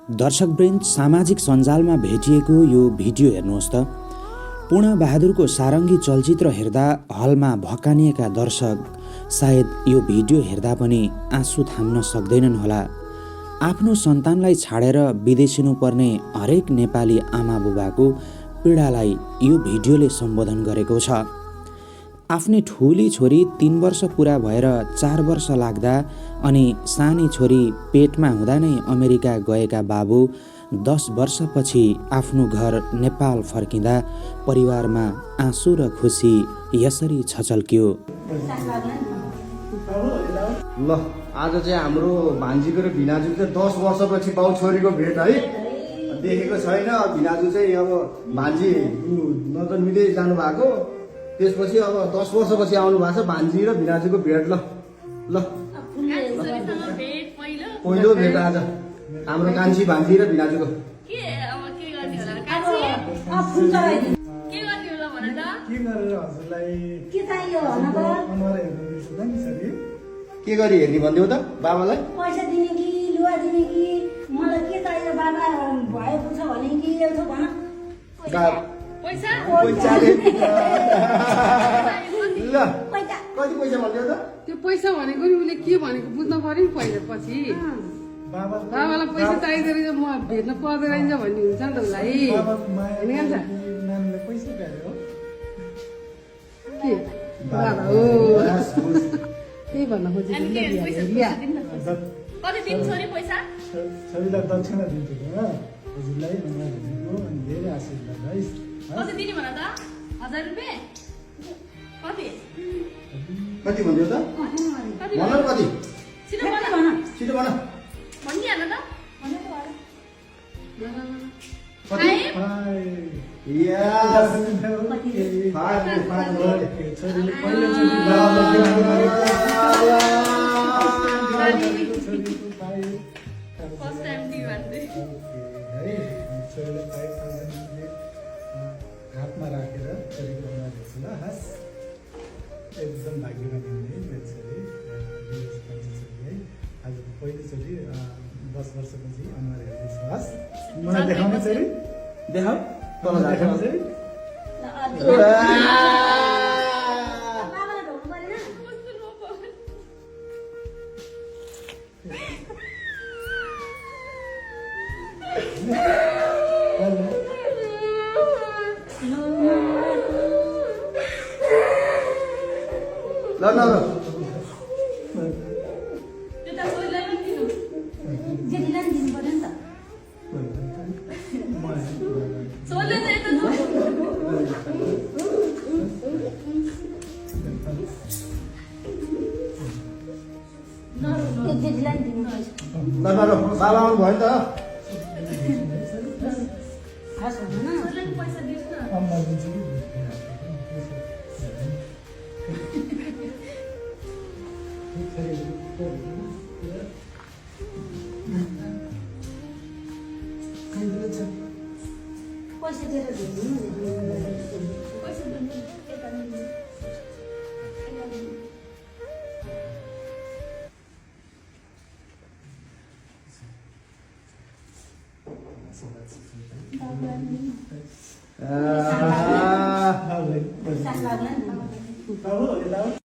दर्शकवृन्द, सामाजिक सञ्जालमा भेटिएको यो भिडियो हेर्नुहोस् त। पूर्णबहादुरको सारङ्गी चलचित्र हेर्दा हलमा भक्कानिएका दर्शक सायद यो भिडियो हेर्दा पनि आँसु थाम्न सक्दैनन् होला। आफ्नो सन्तानलाई छाडेर विदेशिनुपर्ने हरेक नेपाली आमा बुबाको पीडालाई यो भिडियोले सम्बोधन गरेको छ। आफ्नी ठुली छोरी 3 वर्ष पुरा भएर 4 वर्ष लाग्दा अनि सानी छोरी पेटमा हुँदा नै अमेरिका गएका बाबु 10 वर्षपछि आफ्नो घर नेपाल फर्किँदा परिवारमा आँसु र खुसी यसरी छचल्क्यो। ल आज चाहिँ हाम्रो भान्जीको र भिनाजु चाहिँ 10 वर्षपछि बाउ छोरीको भेट है देखेको छैन। भिनाजु चाहिँ अब भान्जी नजर मिल्दै जानु भएको, त्यसपछि अब 10 वर्षपछि आउनु भएको छ भान्जी र भिनाजुको भेट। ल पहिलो भेट आज हाम्रो कान्छी भान्जी र भिनाजुको। के गरी हेर्ने भनिदेऊ त बाबालाई? पैसा दिने कि लुगा दिने कि मलाई के चाहियो बाबा भएको छ भने कि एउटा भन। पैसा ल कति पैसा भनिदेऊ त? त्यो पैसा भनेको नि उसले के भनेको बुझ्न पर्यो नि पहिला। पछि बाबालाई पैसा चाहिँदो रहेछ, म भेट्न पर्दो रहेछ भन्ने हुन्छ नि त उसलाई। के बाबा हो त्यही भन्न खोजेको। छोरीलाई दक्षिणा दिन्छु हजुरलाई अनि धेरै आशीर्वाद है। कति भनिदेऊ त? भन कति? छिटो भन। छोरीले पहिलोचोटि हातमा राखेर छोरीको ल हस् एकदम भाग्यमा दिने छोरी है। आज पहिलोचोटि 10 वर्षपछि अनुहार हेर्दैछु। हस् मलाई देखाउने छोरी देखाऊ तल देखाउने छोरी। ल जेठीलाई दिनु पर्यो नि त। जेठीलाई दिनु पर्छ। ल बाबा आउनु भयो नि त। हस् भन। अम्मा दिन्छु कि पैसा दिएर दिनु। आ